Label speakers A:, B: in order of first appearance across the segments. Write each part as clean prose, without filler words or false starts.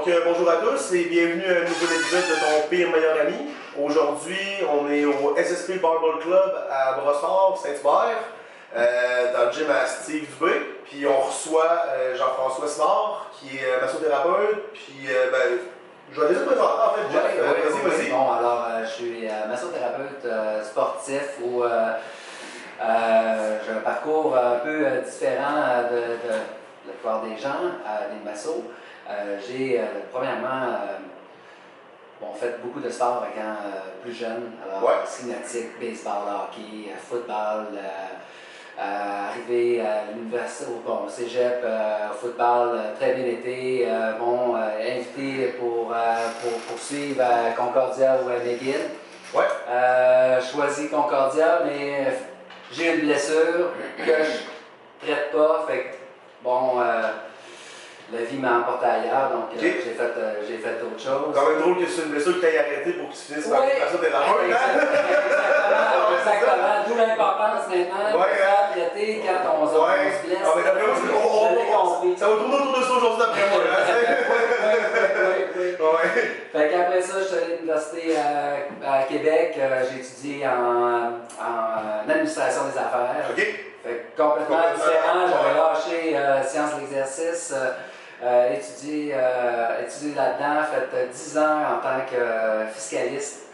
A: Bonjour à tous et bienvenue à un nouvel épisode de ton pire meilleur ami. Aujourd'hui, on est au SSP Barbell Club à Brossard, Saint-Hubert, dans le gym à Steve Dubé. Puis on reçoit Jean-François Simard, qui est massothérapeute. Puis je vais déjà te présenter en fait, Jeff. Vas-y.
B: Bon, alors, je suis massothérapeute sportif où j'ai un parcours un peu différent de la plupart des gens, des massos. J'ai premièrement fait beaucoup de sport quand plus jeune, alors ski nautique, baseball, hockey, football, arrivé à l'université, au cégep, football, très bien été, invité pour poursuivre à Concordia ou à McGill. Choisi Concordia, mais j'ai une blessure que je traite pas, fait que la vie m'a emporté ailleurs, donc j'ai fait autre chose.
A: Quand même drôle que c'est une blessure que tu aies arrêtée pour que tu finisses par faire ça thérapeute.
B: Exactement. D'où l'importance maintenant de traiter quand on se blesse.
A: Ça va tourner autour de ça aujourd'hui d'après moi.
B: Fait qu'après ça, je suis allé à l'université à Québec. J'ai étudié en administration des affaires. Fait que complètement différent. J'avais lâché sciences de l'exercice. Étudié là-dedans, fait 10 ans en tant que fiscaliste.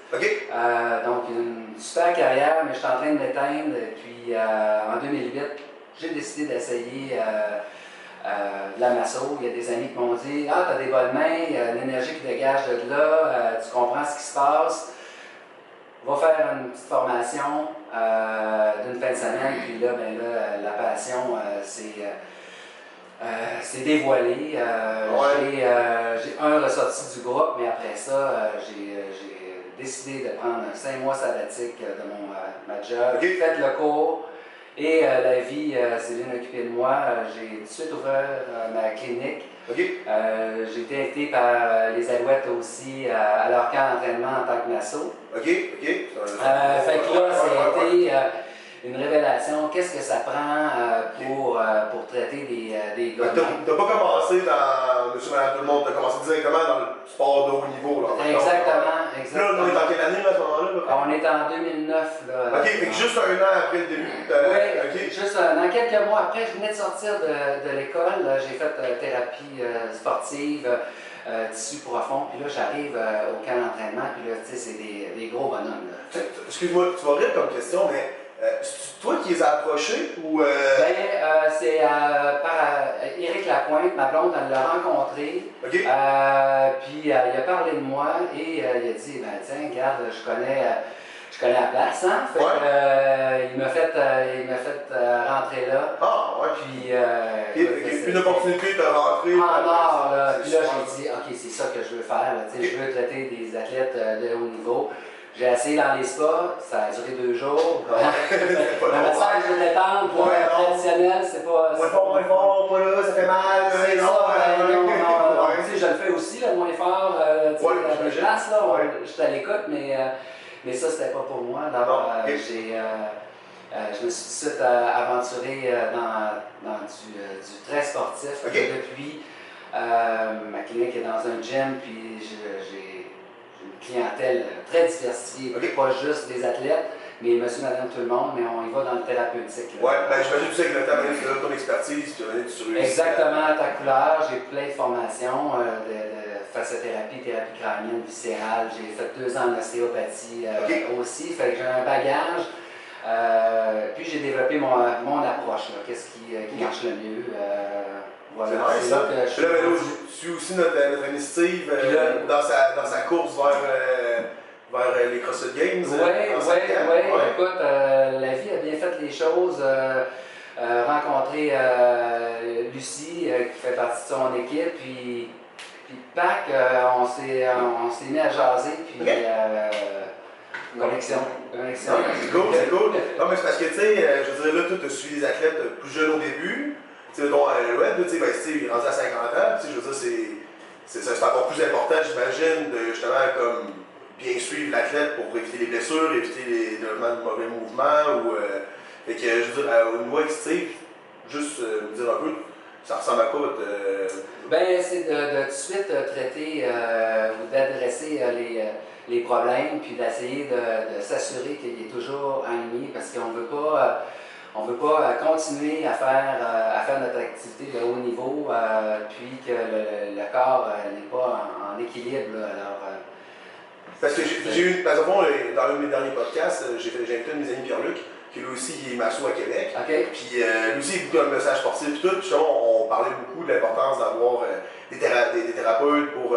B: Donc une super carrière, mais je suis en train de m'éteindre. Puis en 2008, j'ai décidé d'essayer de la masso. Il y a des amis qui m'ont dit « Ah, t'as des bonnes mains, il y a l'énergie qui dégage de là, tu comprends ce qui se passe. Va faire une petite formation d'une fin de semaine. » Puis là, la passion, c'est dévoilé. J'ai ressorti du groupe, mais après ça, j'ai décidé de prendre 5 mois sabbatique de ma job. J'ai fait le cours et la vie s'est bien occupée de moi. J'ai tout de suite ouvert ma clinique. J'ai été invité par les Alouettes aussi à leur camp d'entraînement en tant que masso. Fait que là, ça a été une révélation. Qu'est-ce que ça prend pour traiter des gars?
A: T'as pas commencé dans Monsieur Madame Tout le Monde, t'as commencé directement dans le sport de haut niveau. Là,
B: exactement.
A: Là, on est dans quelle année à ce moment-là?
B: On est en 2009. Là,
A: fait que juste un an après le début.
B: Juste dans quelques mois après, je venais de sortir de l'école. J'ai fait thérapie sportive, tissu profond. Puis là, j'arrive au camp d'entraînement. Puis là, tu sais, c'est des gros bonhommes.
A: Excuse-moi, tu vas rire comme question, mais c'est toi qui les as approchés ou.
B: C'est par Éric Lapointe, ma blonde, elle l'a rencontré. Puis il a parlé de moi et il a dit tiens, regarde, je connais la place, hein? Fait que, il m'a fait rentrer là.
A: Puis une opportunité de rentrer.
B: Puis là, j'ai dit, OK, c'est ça que je veux faire. Je veux traiter des athlètes de haut niveau. J'ai essayé dans les spas, ça a duré 2 jours. Le massage de détente, traditionnel, c'est pas.
A: Moins fort, pas là, ça fait mal.
B: C'est ça, non. Je le fais aussi, moins fort. La glace, là, je suis à l'écoute, mais ça, c'était pas pour moi. Alors, je me suis tout de suite aventuré dans du très sportif. Depuis, ma clinique est dans un gym, puis j'ai une clientèle très diversifiée, pas juste des athlètes, mais monsieur, madame, tout le monde, mais on y va dans le thérapeutique.
A: J'imagine que tu sais que tu as ton expertise, tu réussi.
B: Exactement, à ta couleur, j'ai plein de formations de fasciothérapie, thérapie crânienne, viscérale, j'ai fait 2 ans d'ostéopathie aussi, fait que j'ai un bagage. Puis j'ai développé mon approche, qu'est-ce qui marche le mieux.
A: C'est là que je suis aussi notre ami Steve dans sa course vers les CrossFit Games.
B: Écoute, la vie a bien fait les choses. Rencontré Lucie, qui fait partie de son équipe, puis Pac, on s'est mis à jaser, puis connexion.
A: C'est cool. Non, mais c'est parce que, tu sais, je veux dire, là, tu as suivi les athlètes plus jeunes au début. Tu sais, dont Alouette, Steve est rendu à 50 ans. Je veux dire, c'est encore plus important, j'imagine, de justement comme bien suivre l'athlète pour éviter les blessures, éviter les développements de mauvais mouvements. Fait que, je veux dire, au niveau actif, juste me dire un peu, Ça ressemble à quoi
B: Ben, c'est de tout de suite traiter ou d'adresser les problèmes, puis d'essayer de s'assurer qu'il est toujours aligné, parce qu'on ne veut pas continuer à faire notre activité de haut niveau, puis que le corps n'est pas en équilibre. Là. Alors,
A: parce que j'ai eu, par exemple, dans un de mes derniers podcasts, j'ai invité un de mes amis Pierre-Luc, qui lui aussi il est masso à Québec.
B: Okay.
A: Puis lui aussi, il beaucoup de messages sportifs et tout. Puis justement, on parlait beaucoup de l'importance d'avoir des thérapeutes pour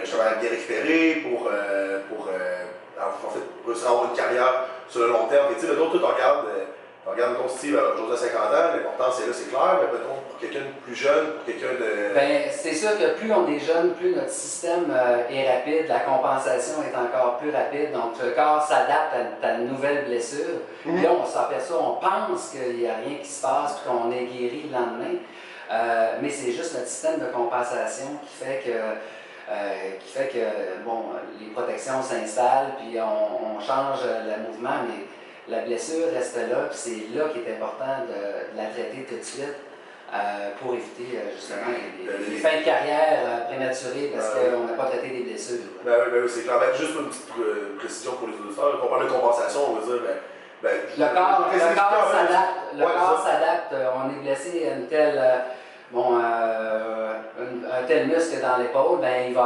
A: justement bien récupérer, pour en fait, réussir à avoir une carrière sur le long terme. Et tu sais, mettons, tu regardes ton style aujourd'hui à 50 ans, l'important c'est là, c'est clair, mais mettons, pour quelqu'un de plus jeune, pour quelqu'un de.
B: Bien, c'est sûr que plus on est jeune, plus notre système est rapide, la compensation est encore plus rapide, donc le corps s'adapte à ta nouvelle blessure. Puis là, on s'aperçoit, on pense qu'il n'y a rien qui se passe, puis qu'on est guéri le lendemain. Mais c'est juste notre système de compensation qui fait que bon, les protections s'installent, puis on change le mouvement, mais la blessure reste là, puis c'est là qu'il est important de la traiter tout de suite pour éviter justement les fins de carrière prématurées parce qu'on n'a pas traité des blessures.
A: Ben oui, c'est clair. Ben, juste une petite précision pour les auditeurs, quand on parle de compensation, on va dire,
B: le corps s'adapte. Le corps s'adapte. On est blessé à une telle. Un tel muscle dans l'épaule, ben, il va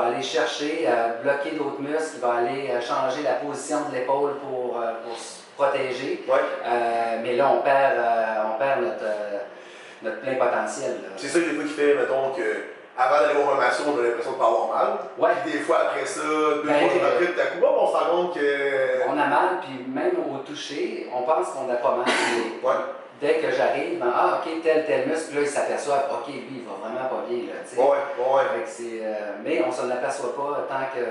B: aller chercher, bloquer d'autres muscles, il va aller changer la position de l'épaule pour se protéger.
A: Ouais.
B: Mais là, on perd notre plein potentiel.
A: C'est ça, des fois, qui fait, mettons, que avant d'aller voir un masseur, on a l'impression de ne pas avoir mal.
B: Ouais.
A: Puis des fois, après ça, 2-3 jours après, tout à coup, on se rend compte que.
B: On a mal, puis même au toucher, on pense qu'on n'a pas mal. Mais
A: ouais.
B: Dès que j'arrive, ben, ok, tel muscle, là, ils s'aperçoivent, ok, lui, il va vraiment pas bien, là, tu sais.
A: Ouais.
B: Mais on ne s'en aperçoit pas tant que,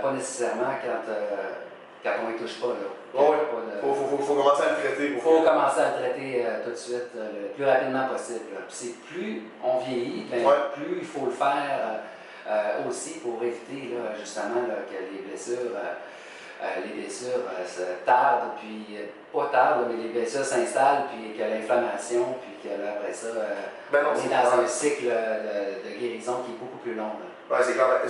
B: pas nécessairement quand on ne touche pas, là.
A: Faut commencer à le traiter.
B: Il faut commencer à le traiter tout de suite, le plus rapidement possible. Puis c'est plus on vieillit, ben, plus il faut le faire aussi pour éviter, là, justement, là, que les blessures se tardent, puis pas tardent, mais les blessures s'installent, puis que l'inflammation, puis que là, après ça, on est dans un cycle de guérison qui est beaucoup plus long.
A: Oui, c'est clair.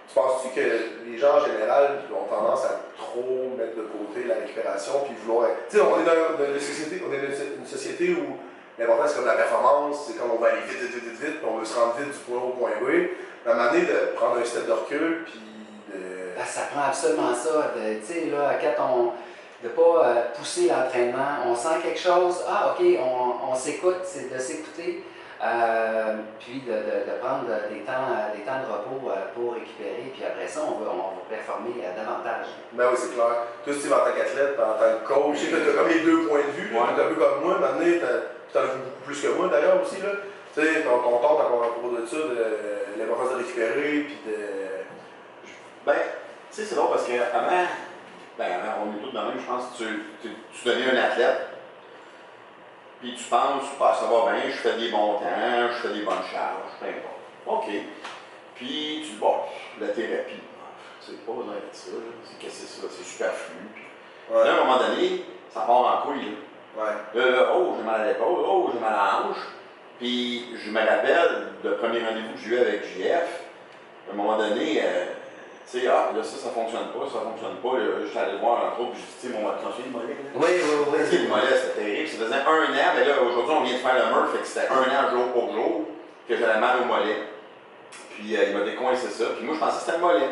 A: Tu penses-tu que les gens en général ont tendance à trop mettre de côté la récupération, puis vouloir. Tu sais, on est dans une société où l'important c'est comme la performance, c'est comme on va aller vite, puis on veut se rendre vite du point A au point B. Mais à un moment donné, de prendre un step de recul, puis
B: Ben, ça prend absolument ça. Tu sais, là, quand de ne pas pousser l'entraînement, on sent quelque chose, ok, on s'écoute, c'est de s'écouter, puis de prendre des temps de repos pour récupérer, puis après ça, on va performer davantage.
A: Ben oui, c'est clair. Toi, Steve, en tant qu'athlète, en tant que coach, je sais que tu as comme les deux points de vue, tu es un peu comme moi, maintenant, tu en as vu beaucoup plus que moi d'ailleurs aussi, là. Tu sais, ton tente à propos de ça, de l'importance de récupérer, puis de.
C: Ben, tu sais, c'est drôle parce qu'avant, on est tous dans le même, je pense, tu deviens un athlète, puis tu penses, ça va bien, je fais des bons temps, je fais des bonnes charges, peu importe. OK. Puis tu bosses, la thérapie. C'est pas besoin de ça, qu'est-ce que c'est ça, c'est superflu. Puis, là, à un moment donné, ça part en couille. Là, j'ai mal à l'épaule, j'ai mal à la hanche. Puis je me rappelle du premier rendez-vous que j'ai eu avec JF, à un moment donné, tu sais, là, ça fonctionne pas. Je suis allé le voir entre autres, puis j'ai dit, mon mollet.
B: Oui.
C: Le mollet, c'était terrible. Ça faisait 1 an, mais là, aujourd'hui, on vient de faire le Murph, fait que c'était 1 an jour pour jour que j'avais mal au mollet. Puis il m'a décoincé ça. Puis moi, je pensais que c'était le mollet.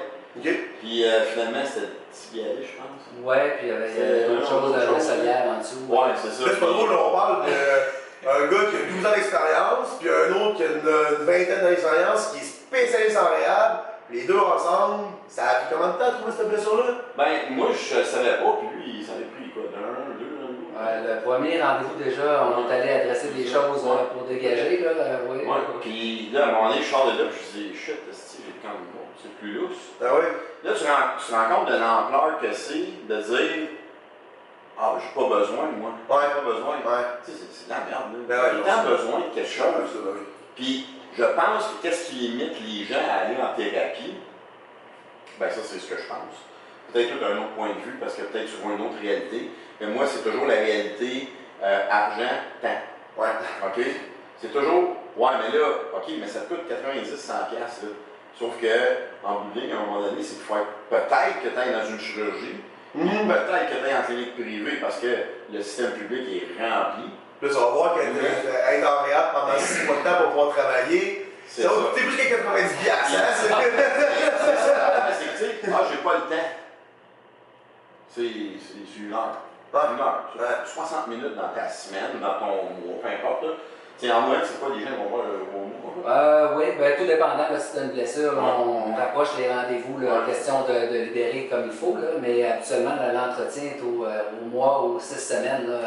C: Puis finalement, c'était le tibialis, je pense.
B: Ouais, puis il y avait d'autres choses de la solière en dessous.
C: Ouais, c'est ça.
A: C'est pas drôle, on parle d'un gars qui a 12 ans d'expérience, puis un autre qui a une vingtaine d'années d'expérience, qui est spécialiste en réhab. Les deux ensemble, ça a pris combien de temps à trouver cette blessure-là?
C: Ben, moi, je savais pas, puis lui, il s'en est pris quoi, d'un, deux.
B: Le premier rendez-vous, déjà, on est allé adresser des choses pour dégager, là, oui.
C: Ouais, puis là, à un moment donné, je sors de là, puis je dis, shit, j'ai le camp de mot, c'est plus lousse.
A: Ah oui?
C: Là, tu te rends compte de l'ampleur que c'est de dire, j'ai pas besoin, moi. J'ai pas besoin. Tu sais, c'est de la merde, là. J'ai tant besoin de quelque chose. Puis, je pense que qu'est-ce qui limite les gens à aller en thérapie, ben ça, c'est ce que je pense. Peut-être tout un autre point de vue, parce que peut-être sur une autre réalité. Mais moi, c'est toujours la réalité argent, temps.
A: Ouais.
C: OK? C'est toujours, ouais, mais là, OK, mais ça te coûte 90-100$, là. Sauf que, en bout de ligne, à un moment donné, c'est qu'il faut peut-être que tu ailles dans une chirurgie, peut-être que tu ailles en clinique privée parce que le système public est rempli.
A: Là, tu vas voir qu'être en réhab pendant 6 mois de temps pour pouvoir travailler, ça va coûter plus que 90$. Hein?
C: C'est ça. C'est que, tu sais, j'ai pas le temps. C'est 1 heure. 1 heure. 60 minutes dans ta semaine, dans ton mois, peu importe. Là. En moyenne, c'est quoi les gens vont voir au mois?
B: Oui, ben, tout dépendant là, si tu as une blessure, on rapproche les rendez-vous, question de libérer comme il faut, là, mais habituellement l'entretien est au mois ou 6 semaines, là,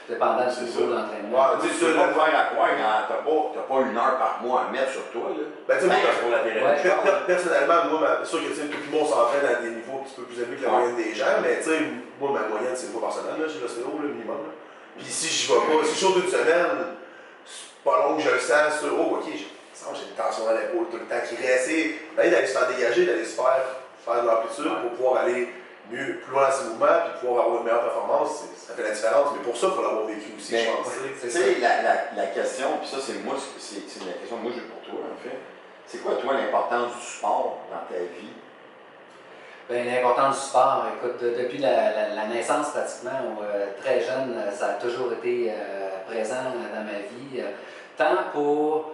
B: dépendant du niveau d'entraînement.
C: Tu peux pas faire à quoi quand t'as pas 1 heure par mois à mettre sur toi. Là.
A: Ben, tu sais,
C: pour la thérapie.
A: Personnellement, moi, c'est sûr que tout le monde s'entraîne à des niveaux un petit peu plus élevés que la moyenne des gens, mais tu sais, moi, ma moyenne, c'est 1 fois par semaine, là, chez l'ostéo, le minimum. Là. Puis si je vais pas, si je suis 2 semaines, c'est pas long que je le sens sur, oh, ok, j'ai une tension à l'épaule tout le temps qui reste. D'aller se faire dégager, d'aller se faire de l'amplitude pour pouvoir aller plus loin dans ses mouvements puis pouvoir avoir une meilleure performance, ça fait la différence. Mais pour ça, il faut l'avoir vécu aussi, je pense.
C: Tu sais, la question, puis ça, c'est moi, c'est la question que moi j'ai pour toi, en fait. C'est quoi, toi, l'importance du sport dans ta vie?
B: Bien, l'importance du sport, écoute, depuis la naissance pratiquement, très jeune, ça a toujours été présent dans ma vie, tant pour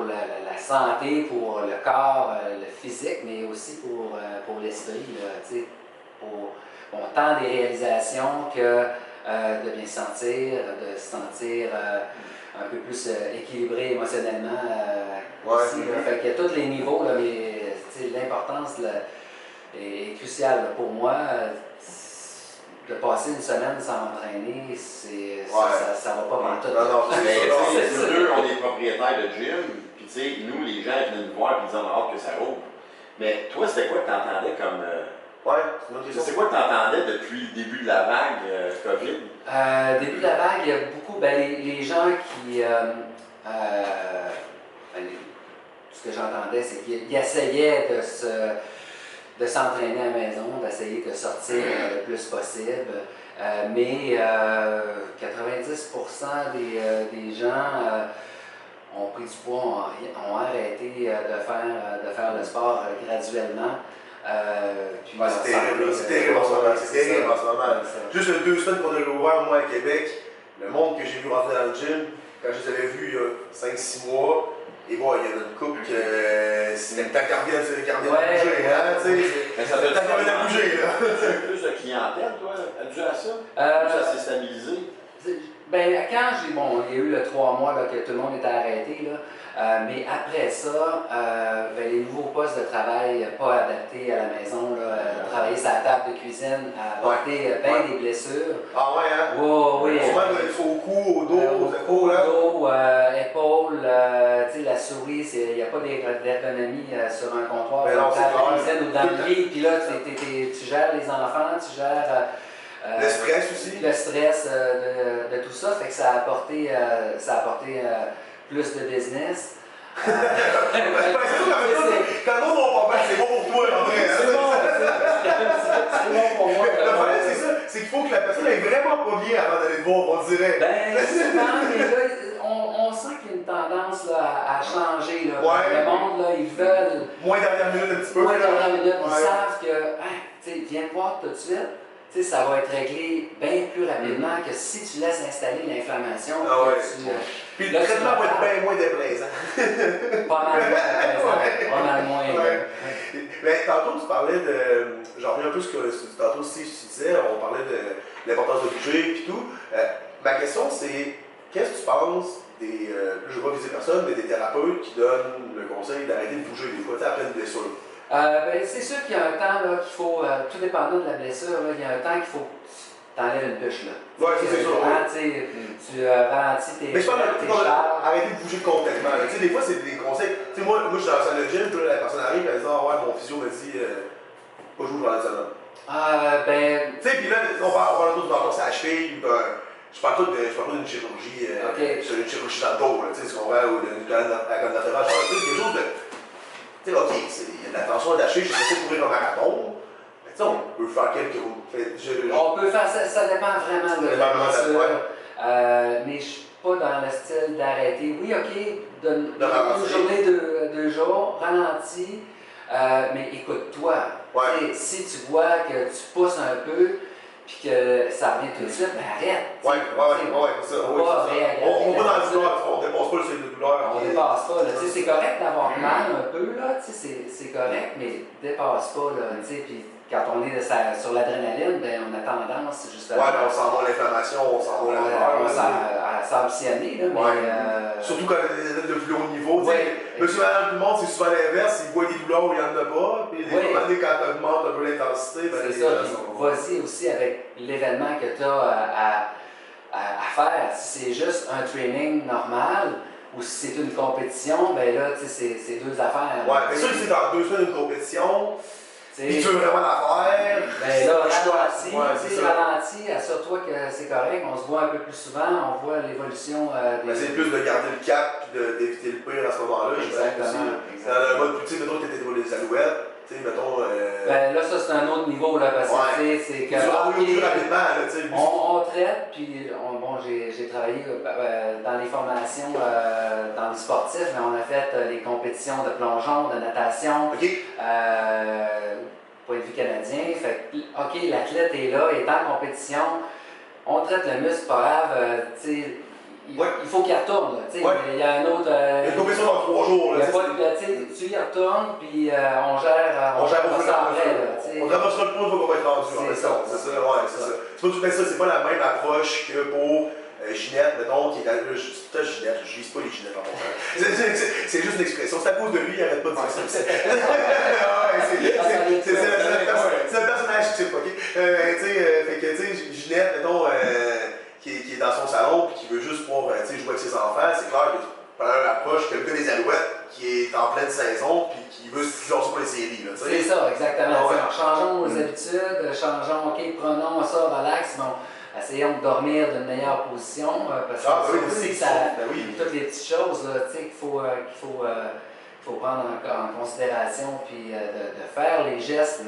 B: la santé, pour le corps, le physique, mais aussi pour l'esprit, tant des réalisations que de bien se sentir, de se sentir un peu plus équilibré émotionnellement aussi. Fait qu'il y a tous les niveaux, là, mais l'importance est cruciale là, pour moi. De passer une semaine sans m'entraîner, ça va pas pendant tout.
A: Non,
C: nous deux, on est propriétaires de gym, puis tu sais, nous, les gens viennent nous voir et ils disent on a hâte que ça roule. Mais toi, c'était quoi que tu entendais comme. C'est quoi que tu entendais depuis le début de la vague COVID?
B: Début de la vague, il y a beaucoup, les gens qui. Ce que j'entendais, c'est qu'ils essayaient de s'entraîner à la maison, d'essayer de sortir le plus possible. Mais 90% des gens ont pris du poids, ont arrêté de faire le sport graduellement.
A: C'est terrible en ce moment. Juste 2 semaines qu'on a ouvert, moi, à Québec, le monde que j'ai vu rentrer dans le gym, quand je les avais vus il y a 5-6 mois, et bon, il y en a une couple que c'était le temps qu'elle revienne à bouger, hein, tu sais.
C: Mais ça fait
A: le temps qu'elle revienne à bouger, là.
C: Plus de clientèle, toi, dû à ça? Ça s'est stabilisé?
B: Ben, quand il y a eu le 3 mois là, que tout le monde était arrêté, là, mais après ça, les nouveaux postes de travail pas adaptés à la maison, là, travailler sur la table de cuisine, apporter des blessures.
A: Ah ouais, hein?
B: Oui.
A: Souvent, il faut au cou, au dos, aux épaules.
B: Au dos, épaules, la souris, il n'y a pas d'ergonomie sur un comptoir,
A: sur la
B: table de cuisine ou dans le lit, puis là, tu gères les enfants, tu gères.
A: Le stress aussi.
B: Le stress de tout ça, fait que ça a apporté plus de business.
A: Quand le monde va pas bien, c'est bon pour toi, André.
B: C'est bon pour moi.
A: Le problème, c'est ça, c'est qu'il faut que la personne ait vraiment pas bien avant d'aller te voir, on dirait.
B: Souvent, mais là, on sent qu'il y a une tendance là, à changer. Là. Le monde, là, ils veulent.
A: Moins dernière minute, un petit peu.
B: Moins dernière minute, ils savent que, viens me voir tout de suite. Ça va être réglé bien plus rapidement que si tu laisses installer l'inflammation.
A: Puis le traitement va être bien moins déplaisant.
B: Pas mal moins déplaisant. Pas mal moins.
A: Mais tantôt, tu parlais de. J'en reviens un peu ce que tantôt Steve disait, on parlait de l'importance de bouger et tout. Ma question, c'est qu'est-ce que tu penses des. Je ne vais pas viser personne, mais des thérapeutes qui donnent le conseil d'arrêter de bouger des fois, après une blessure?
B: C'est sûr qu'il y a un temps là, qu'il faut, tout dépendant de la blessure, là, il y a un temps qu'il faut que tu enlèves une bûche.
A: C'est sûr.
B: Tu ralentis tes charges.
A: Arrêter de bouger complètement. Des fois, c'est des conseils. Moi, je suis dans la salle de gym, puis la personne arrive et elle dit mon physio me dit pas jouer dans la salle. Puis là, on parle tout de menton à la cheville, je parle tout d'une chirurgie, sur une chirurgie dans le dos, ce qu'on voit, ou d'une colonne latérale. Je parle quelque chose de. Il y a de la tension à lâcher, je ne sais pas courir un marathon, mais on peut faire quelques.
B: On peut faire ça dépend vraiment de la blessure. mais je suis pas dans le style d'arrêter. Oui, ok, donne une journée, 2 jours, ralentis, mais écoute-toi.
A: Ouais.
B: Si tu vois que tu pousses un peu, puis que ça revient tout de suite, ben arrête.
A: Ouais, c'est ça. On va dans le douleur, on dépasse pas le seuil de douleur.
B: On dépasse pas. C'est correct d'avoir mal un peu, là, c'est correct, mais dépasse pas. Là, puis quand on est sur l'adrénaline, ben, on a tendance justement.
A: Ouais, on s'en va l'inflammation, on s'en va la douleur.
B: À s'ambitionner, là, mais.
A: Surtout quand on est des athlètes de plus haut niveau.
B: Ouais.
A: Monsieur, madame, tout le monde, c'est souvent l'inverse. Ils voient des douleurs où il n'y en a pas. Puis les années, quand tu augmentes un peu l'intensité, ben,
B: c'est ça. Vas-y aussi avec l'événement que tu as à faire. Si c'est juste un training normal ou si c'est une compétition, ben là, c'est 2 affaires.
A: Ouais, mais ça, c'est dans 2 semaines une compétition. Puis tu veux vraiment la faire.
B: Ben là, ralentis, assure-toi que c'est correct, on se voit un peu plus souvent, on voit l'évolution
A: des... c'est plus de garder le cap et d'éviter le pire à ce moment-là.
B: Exactement.
A: Dans le mode plus, mettons que tu étais les alouettes, tu sais, mettons...
B: Ben là, ça c'est un autre niveau, là, parce que c'est que...
A: plus rapidement, là, tu sais.
B: On traite, puis j'ai travaillé dans les formations dans les sportifs, mais on a fait les compétitions de plongeon, de natation. Point de vue canadien, fait OK, l'athlète est là, il est en compétition, on traite le muscle, pas grave, il faut qu'il retourne, il y a un autre...
A: il y a une compétition dans 3 jours, là.
B: Tu y retournes, puis on gère ça après,
A: on ramassera le point qu'on va être rendu, c'est ça, c'est pas la même approche que pour Ginette, mettons, qui est là, Ginette, je vise pas les Ginettes en montant. C'est juste une expression, c'est à cause de lui, il arrête pas de dire ça. C'est un personnage type, ok? Fait que, tu sais, Ginette, mettons, qui est dans son salon et qui veut juste pouvoir jouer avec ses enfants, c'est clair que pendant l'approche, que le gars des Alouettes qui est en pleine saison puis qui veut se lancer pour les séries.
B: C'est ça, exactement. Changeons nos habitudes, changeons, ok, prenons ça, relax, bon. Essayons de dormir d'une meilleure position, parce que aussi que toutes les petites choses qu'il faut prendre en considération, puis de faire les gestes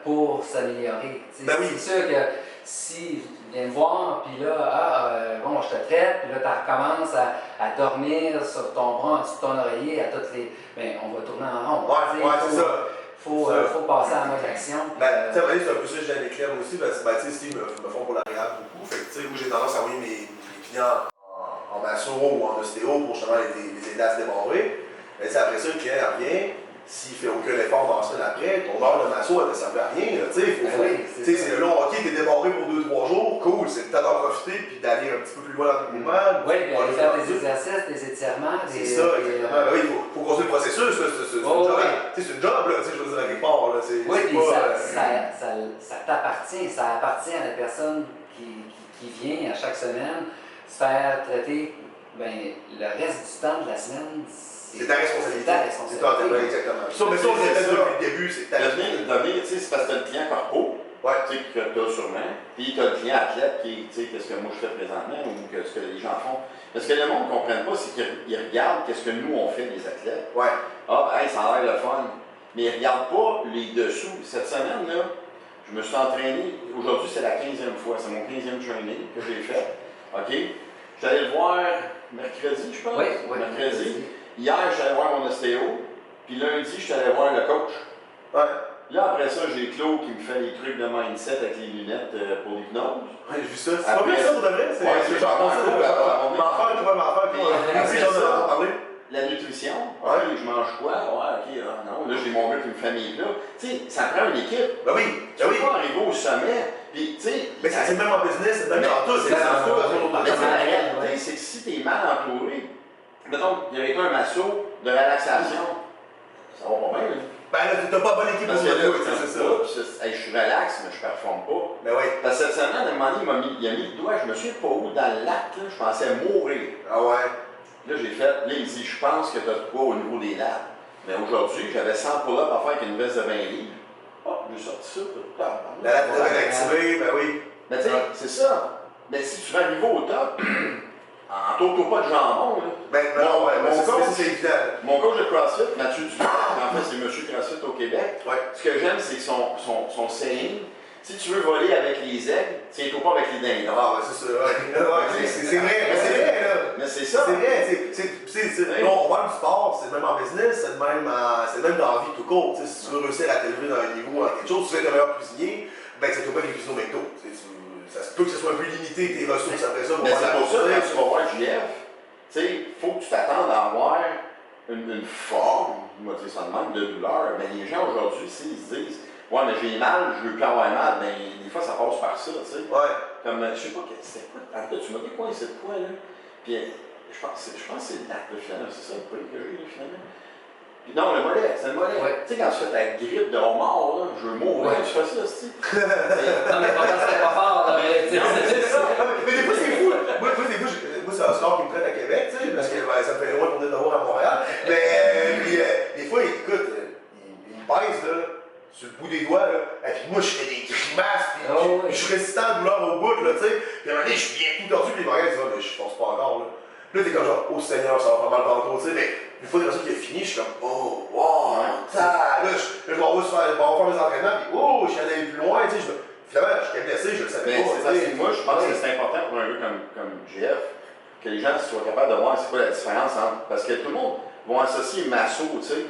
B: pour s'améliorer. C'est sûr que si tu viens me voir, puis là, bon, je te traite, puis là, tu recommences à dormir sur ton bras, en dessous de ton oreiller, à toutes les... Bien, on va tourner en rond.
A: C'est ça.
B: Faut passer à la mode action.
A: Tu sais, c'est un peu ça que j'ai avec Clem aussi, parce que, tu sais, Steve me font pour l'agréable beaucoup. Fait que, tu sais, moi, j'ai tendance à envoyer mes clients en masso ou en ostéo pour justement les aider à se démarrer. Mais après ça, le client revient, s'il fait aucun effort dans la semaine après, ton heure de masso, elle ne servait à rien. Tu sais, c'est là, ok, t'es démarré pour 2-3 jours, cool, c'est le temps d'en profiter puis d'aller un petit peu plus loin dans ton mouvement.
B: Oui, puis aller faire des exercices, des étirements.
A: C'est ça, exactement. Oui, il faut continuer le processus, c'est une job, là, je veux dire, à quelque part.
B: Oui, puis ça t'appartient, ça appartient à la personne qui vient à chaque semaine se faire traiter le reste du temps de la semaine.
A: C'est ta responsabilité. C'est ta responsabilité. Exactement. Ça, mais ça, on l'a fait depuis le début, c'est ta
C: responsabilité. Tu sais, c'est parce que tu as le client corpo, tu sais, que tu as sûrement, puis tu as le client athlète qui, tu sais, qu'est-ce que moi je fais présentement ou ce que les gens font. Mais ce que le monde ne comprenne pas, c'est qu'ils regardent qu'est-ce que nous on fait, les athlètes.
A: Ouais.
C: Ah, hey, ça a l'air le fun. Mais ils ne regardent pas les dessous. Cette semaine, là, je me suis entraîné. Aujourd'hui, c'est la 15e fois. C'est mon 15e training que j'ai fait. OK? Je suis allé le voir mercredi, je pense.
B: Oui,
C: mercredi. Hier, je suis allé voir mon ostéo, puis lundi, je suis allé voir le coach.
A: Ouais.
C: Là, après ça, j'ai Claude qui me fait les trucs de mindset avec les lunettes pour l'hypnose.
A: Ouais, j'ai vu ça. C'est pas bien ça pour de vrai? C'est
C: genre
A: ça.
C: La nutrition, je mange quoi? Non, là, j'ai mon gars qui me fait mes plats. Tu sais, ça prend une équipe.
A: Ben oui,
C: tu peux pas arriver au sommet, puis tu sais...
A: Mais c'est même en business, c'est même dans tout, c'est dans tout.
C: Mais la réalité, c'est que si t'es mal entouré, mettons, il y avait pas un masso de relaxation, ça va pas bien, là.
A: Ben là, t'as pas bonne équipe pour ça, c'est ça.
C: Je suis relax, mais je performe pas.
A: Ben oui.
C: Parce que cette semaine, à un moment donné, il a mis le doigt, je me souviens pas où, dans le lac, je pensais mourir.
A: Ah ouais.
C: Là, j'ai fait, là, il dit, je pense que tu as de quoi au niveau des lattes. Mais aujourd'hui, j'avais 100 pull-ups à faire avec une veste de 20 livres. Oh, j'ai sorti ça.
A: La latte devait l'activer, ben oui.
C: Mais tu sais, c'est ça. Mais si tu veux arriver au top, entoure-toi pas de jambon, là.
A: Ben non, c'est évident.
C: Mon coach de CrossFit, Mathieu Dupont, en fait, c'est Monsieur CrossFit au Québec.
A: Ouais.
C: Ce que j'aime, c'est que son saying, Si tu veux voler avec les aigles, tiens-toi pas avec les dindons.
A: Ah, ouais, c'est ça. C'est vrai, mais c'est vrai, là.
C: Mais c'est ça.
A: C'est vrai. On parle du sport, c'est le même en business, c'est le même dans la vie tout court. Si tu veux réussir à t'élever dans un niveau, quelque chose, tu veux être un meilleur cuisinier, ben c'est pas avec les cuisiniers au McDo. Ça se peut que ce soit un peu limité tes ressources après ça.
C: Mais c'est pour ça que quand tu vas voir JF, il faut que tu t'attendes à avoir une forme, on va dire ça de même, de douleur. Mais les gens aujourd'hui, s'ils se disent, ouais, mais j'ai mal, je veux plus avoir mal, ben des fois ça passe par ça, tu sais.
A: Ouais.
C: Comme, je sais pas, c'était quoi, en tout cas, tu m'as dit quoi, c'est de quoi, là? Puis, je pense que c'est le lac, finalement, c'est ça le prix que j'ai, finalement. Puis non, le mollet, c'est le mollet.
B: Ouais.
C: Tu sais, quand tu fais ta grippe de homard, là, je veux mourir, tu fais ça, aussi.
B: Non, mais pas c'était pas fort, là, mais
A: c'est ça. Mais des fois, c'est fou. Moi, c'est un sport qui me traite à Québec, tu sais, parce que ça me fait loin pour venir de voir à Montréal. Mais des fois, écoute, il me pèse, là, sur le bout des doigts, là. Et puis moi, je fais des grimaces, puis je suis résistant à la douleur au bout, là, tu sais. Puis à un moment donné, je suis bien tout tordu, puis les magasins disent, mais je pense pas encore, là. Là, t'es comme genre, oh Seigneur, ça va pas mal tantôt, tu sais, mais une fois que qui est fini, je suis comme, oh, wow, là, je m'en vais faire mes entraînements, puis oh, je suis allé plus loin, tu sais, finalement, j'étais blessé, je le savais pas.
C: Moi, je pense que c'est important pour un gars comme JF, que les gens soient capables de voir c'est quoi la différence entre. Parce que tout le monde va associer masso, tu sais.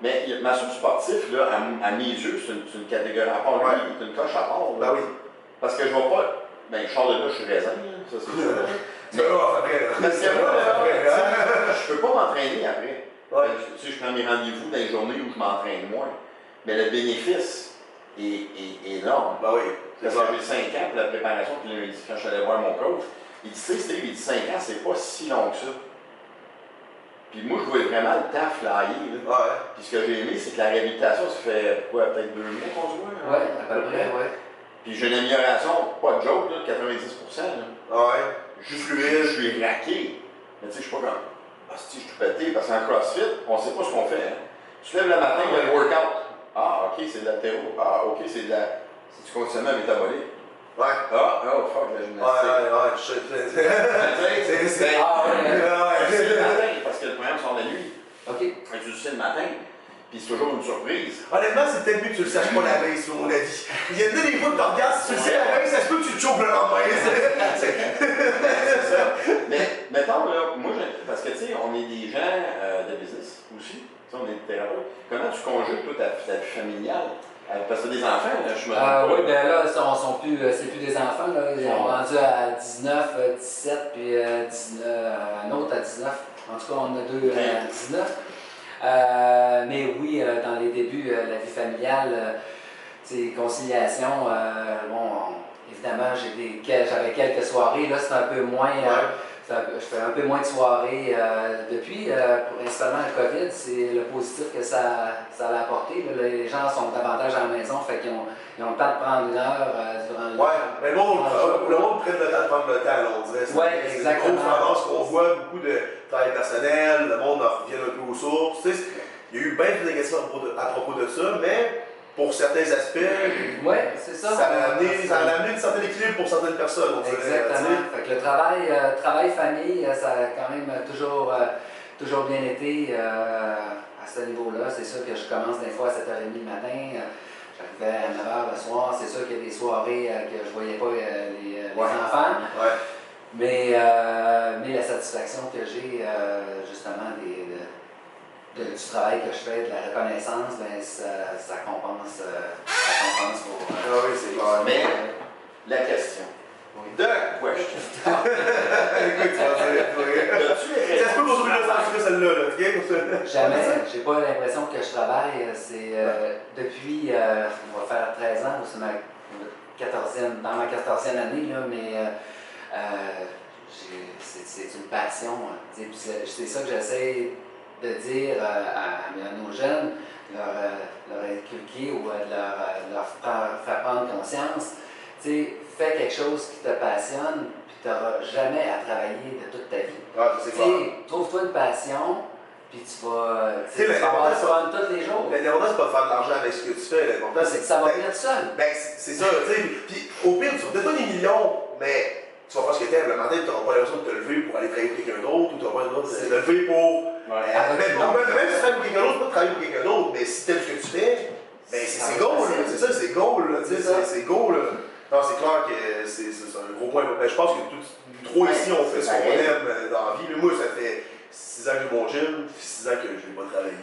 C: Mais masso sportif, là, à mes yeux, c'est une catégorie à part. Lui, c'est une coche à part.
A: Ben oui.
C: Parce que je vois pas. Ben, je sors de là, je suis raisin, ça c'est sûr.
A: Mais après,
C: parce que moi, je peux pas m'entraîner après.
A: Ouais.
C: Tu sais, je prends mes rendez-vous dans les journées où je m'entraîne moins. Mais le bénéfice est énorme.
A: Ben oui.
C: Parce que j'ai 5 ans pour la préparation, puis là, quand je suis allé voir mon coach, il dit, tu sais, Steve, il dit 5 ans, c'est pas si long que ça. Puis moi, je voyais vraiment le temps flyer.
A: Ouais.
C: Puis ce que j'ai aimé, c'est que la réhabilitation, ça fait quoi, peut-être 2 mois qu'on se voit?
B: Ouais, à peu près, ouais.
C: Puis j'ai une amélioration, pas de joke, là, de 90%. Là.
A: Ouais.
C: Juste fluide, je suis raqué. Mais tu sais, je suis pas comme, ah, si, je suis tout pété, parce qu'en CrossFit, on sait pas ce qu'on fait. Hein. Tu lèves le matin, il y a le workout. Ah, ok, c'est de l'haltéro. Ah, ok, c'est du conditionnement métabolique.
A: Ouais.
C: Ah, oh, fuck, la gymnastique.
A: Ouais, je sais.
C: C'est le matin, parce que le programme sort la nuit.
B: OK.
C: Et tu le sais le matin, puis c'est toujours une surprise.
A: Honnêtement, c'est peut-être mieux que tu le saches pas la veille, selon mon avis. Il y a des fois que tu regardes, si tu le sais la veille, ça se peut que tu te chauffes le lendemain.
C: C'est ça. Mais mettons, là, moi, parce que tu sais, on est des gens de business aussi. On est des thérapeutes. Comment tu conjugues, toi, ta vie familiale? Parce que des enfants, là, je me
B: oui, ben là, c'est plus des enfants, là. Ils ont rendu à 19, 17, puis 19, un autre à 19. En tout cas, on a deux à 19. Mais oui, dans les débuts, la vie familiale, conciliation, bon, évidemment, j'avais quelques soirées, là, c'est un peu moins. Je fais un peu moins de soirées depuis, principalement le COVID, c'est le positif que ça a apporté. Là. Les gens sont davantage à la maison, fait qu'ils ont le temps de prendre une heure durant le
A: mais le monde prenne le temps de prendre le temps, là, on dirait.
B: C'est exactement.
A: une grosse tendance qu'on voit, beaucoup de travail personnel, le monde revient un peu aux sources. Tu sais, il y a eu bien de négatifs à propos de ça, mais pour certains aspects,
B: c'est ça.
A: Ça a amené un certain équilibre pour certaines personnes.
B: Exactement. Fait que le travail-famille, ça a quand même toujours bien été à ce niveau-là. C'est sûr que je commence des fois à 7h30 le matin. J'arrivais à 9h le soir. C'est sûr qu'il y a des soirées que je ne voyais pas les enfants.
A: Ouais.
B: Mais la satisfaction que j'ai, justement, du travail que je fais, de la reconnaissance, ben, ça compense pour.
A: Ah oui, c'est clair.
C: Mais la question.
B: Oui.
C: The question.
A: Écoute, tu vas dire. Ça se peut pour celui-là, celle-là, OK?
B: Jamais. J'ai pas l'impression que je travaille. C'est depuis, on va faire 13 ans, c'est dans ma 14e année, là, mais c'est une passion. C'est ça que j'essaie de dire à nos jeunes, leur inculquer ou leur faire prendre conscience. Fais quelque chose qui te passionne, puis tu n'auras jamais à travailler de toute ta vie.
A: Ah, c'est clair.
B: Trouve-toi une passion, puis tu vas avoir du fun tous les jours.
A: L'important, c'est pas de faire de l'argent avec ce que tu fais. L'important,
B: c'est que ça va venir tout seul.
A: Ben, c'est ça, tu sais. Puis au pire, tu vas peut-être pas des millions, mais tu vas faire ce que tu aimes. Le matin, tu n'auras pas l'impression de te lever pour aller travailler pour quelqu'un d'autre, ou tu n'auras pas l'impression de te lever pour. Même si tu travailles pour quelqu'un d'autre, c'est pas de travailler pour quelqu'un d'autre, mais si tu aimes ce que tu fais, ben, c'est goal, c'est ça, c'est goal, c'est goal. Non, c'est clair que c'est un gros point. Ben, je pense que nous trois ici, on fait ce qu'on aime dans la vie. Mais moi, ça fait 6 ans que j'ai mon gym, 6 ans que je ne vais pas travailler.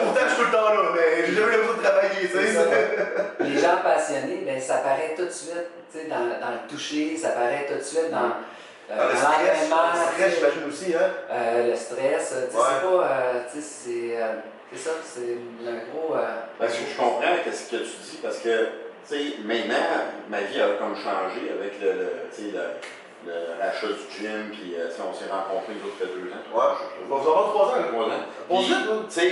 A: Pourtant, je suis tout le temps là, mais j'ai jamais besoin de travailler, tu sais.
B: Les gens passionnés, ben, ça paraît tout de suite, tu sais, dans le toucher, ça paraît tout de suite dans l'entraînement.
A: Le stress, j'imagine aussi, hein?
B: Le stress, tu sais, c'est pas, tu sais, c'est ça, c'est un gros...
C: Parce que je comprends ce que tu dis, parce que, tu sais, maintenant, ma vie a comme changé avec le rachat du gym, puis on s'est rencontrés nous autres il y a 2 ans.
A: Ouais, vous avez 3 ans.
C: 3 ans. Puis, tu sais,